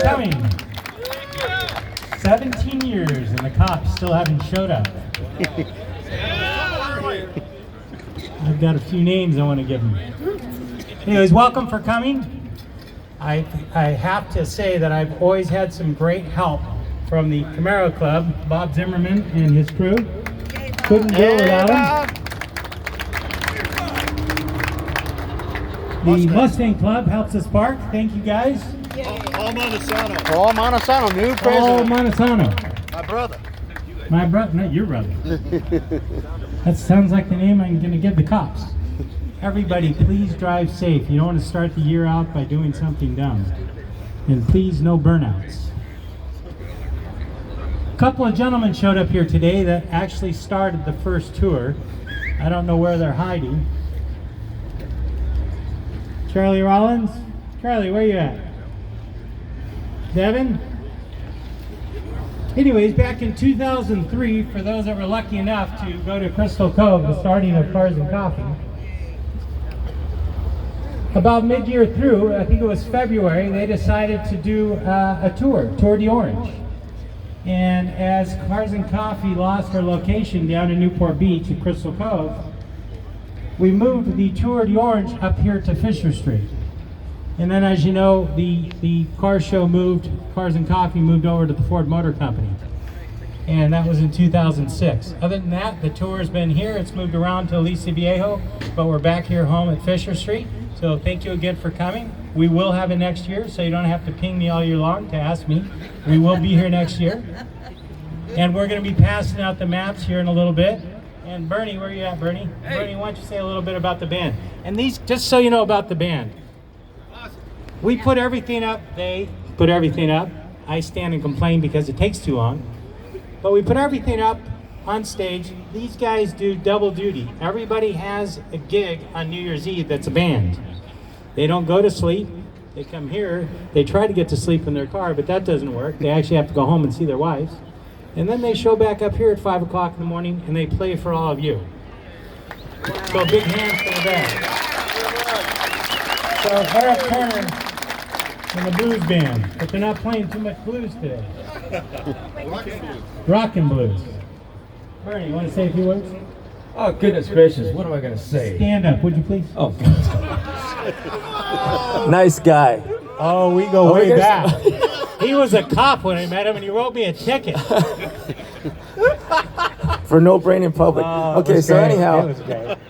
Coming. 17 years and the cops still haven't showed up. I've got a few names I want to give them. Anyways, welcome for coming. I have to say that I've always had some great help from the Camaro Club, Bob Zimmerman and his crew. Couldn't do it without him. The Mustang Club helps us park. Thank you guys. Paul Montesano. Paul Montesano, new president. Paul Montesano. My brother. My brother, not your brother. That sounds like the name I'm going to give the cops. Everybody, please drive safe. You don't want to start the year out by doing something dumb. And please, no burnouts. A couple of gentlemen showed up here today that actually started the first tour. I don't know where they're hiding. Charlie Rollins? Charlie, where you at? Devin? Anyways, back in 2003, for those that were lucky enough to go to Crystal Cove, the starting of Cars and Coffee, about mid-year through, I think it was February, they decided to do a tour d'Orange. And as Cars and Coffee lost their location down in Newport Beach at Crystal Cove, we moved the Tour d'Orange up here to Fisher Street. And then, as you know, the car show moved, Cars and Coffee moved over to the Ford Motor Company. And that was in 2006. Other than that, the tour has been here. It's moved around to Alicia Viejo, but we're back here home at Fisher Street. So thank you again for coming. We will have it next year, so you don't have to ping me all year long to ask me. We will be here next year. And we're going to be passing out the maps here in a little bit. And Bernie, where are you at, Bernie? Hey. Bernie, why don't you say a little bit about the band? And these, just so you know about the band. We put everything up, they put everything up. I stand and complain because it takes too long. But we put everything up on stage. These guys do double duty. Everybody has a gig on New Year's Eve that's a band. They don't go to sleep. They come here. They try to get to sleep in their car, but that doesn't work. They actually have to go home and see their wives. And then they show back up here at 5 o'clock in the morning and they play for all of you. So big hands for the band. So Eric Turner and the blues band, but they're not playing too much blues today. Rockin' blues. Bernie, you want to say a few words? Oh, goodness gracious, what am I going to say? Stand up, would you please? Oh, nice guy. Oh, we go way back. He was a cop when I met him, and he wrote me a ticket. For no brain in public. Okay, so great. anyhow,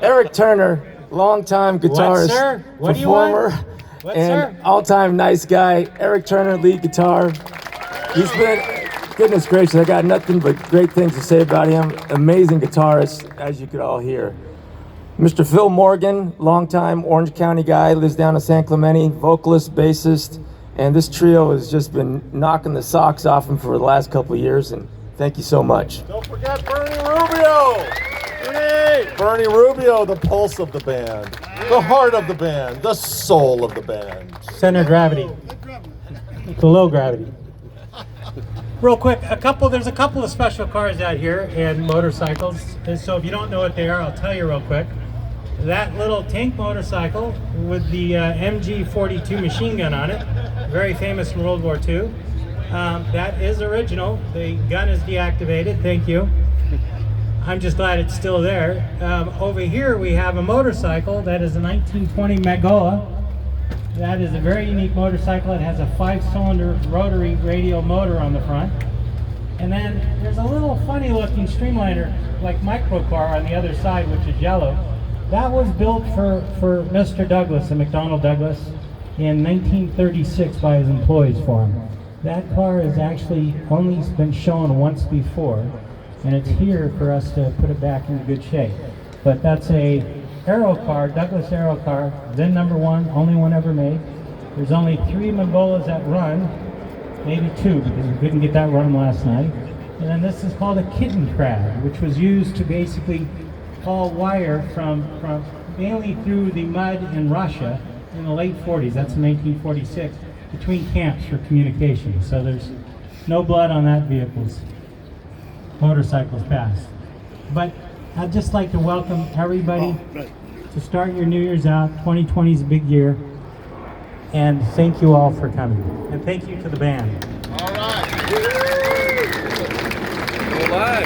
Eric Turner, longtime guitarist, What, sir? What performer, do you want? What, and sir? all-time nice guy. Eric Turner, lead guitar. He's been, goodness gracious, I got nothing but great things to say about him. Amazing guitarist, as you could all hear. Mr. Phil Morgan, longtime Orange County guy, lives down in San Clemente, vocalist, bassist, and this trio has just been knocking the socks off him for the last couple of years, and thank you so much. Don't forget Bernie Rubio. Bernie Rubio, the pulse of the band, the heart of the band, the soul of the band. Center of gravity. The low gravity. Real quick, there's a couple of special cars out here and motorcycles. And so if you don't know what they are, I'll tell you real quick. That little tank motorcycle with the MG42 machine gun on it, very famous from World War II. That is original. The gun is deactivated, thank you. I'm just glad it's still there. Over here we have a motorcycle that is a 1920 Magola. That is a very unique motorcycle. It has a 5-cylinder rotary radial motor on the front. And then there's a little funny looking streamliner like microcar on the other side, which is yellow. That was built for Mr. Douglas and McDonnell Douglas in 1936 by his employees for him. That car has actually only been shown once before, and it's here for us to put it back in good shape. But that's a Aero car, Douglas Aero car, then number one, only one ever made. There's only 3 Mongolas that run, maybe 2 because we couldn't get that run last night. And then this is called a kitten crab, which was used to basically haul wire from mainly through the mud in Russia in the late 40s, that's in 1946, between camps for communication. So there's no blood on that vehicle's motorcycles passed. But I'd just like to welcome everybody to start your New Year's out. 2020 is a big year. And thank you all for coming. And thank you to the band. All right.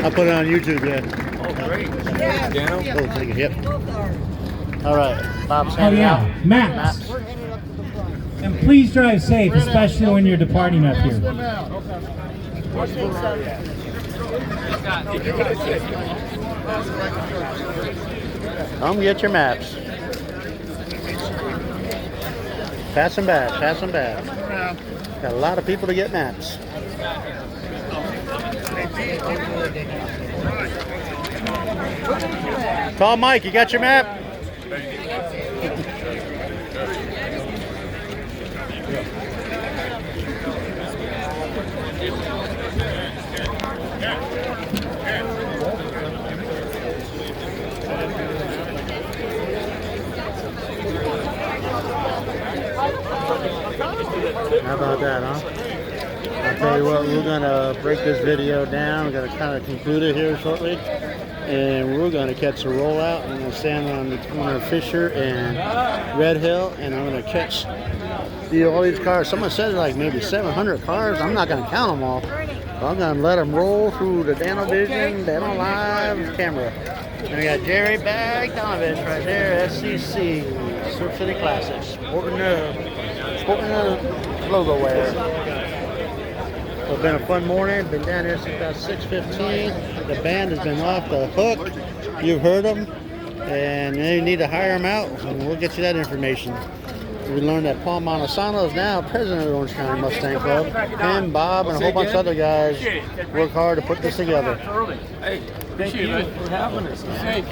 I'll put it on YouTube, yeah. Oh, great. Oh, take a hit. All right. Bob's Oh handing yeah, out maps. And please drive safe, especially when you're departing up here. Come get your maps. Pass them back, pass them back. Got a lot of people to get maps. Call Mike, you got your map? How about that, huh? I'll tell you what, we're gonna break this video down. We're gonna kind of conclude it here shortly. And we're gonna catch a rollout. I'm gonna stand on the corner of Fisher and Red Hill, and I'm gonna catch all these cars. Someone said like maybe 700 cars. I'm not gonna count them all. But I'm gonna let them roll through the DanoVision, DanoLive camera. And we got Jerry Bogdanovich right there, SCC, Surf City Classics, sporting the logo wear. So it's been a fun morning. Been down here since about 6:15. The band has been off the hook. You've heard them, and you need to hire them out, and we'll get you that information. We learned that Paul Montesano is now president of the Orange County Mustang Club. Him, Bob, and a whole bunch of other guys work hard to put this together. Hey, thank you for having us. Hey,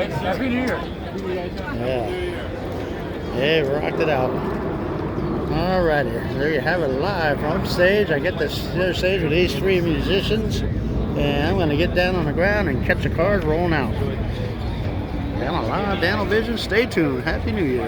Happy New Year. Yeah. Hey, rocked it out. Alrighty, there you have it live from stage. I get this other stage with these three musicians, and I'm going to get down on the ground and catch the cars rolling out. DanoLive, DanoVision, stay tuned. Happy New Year.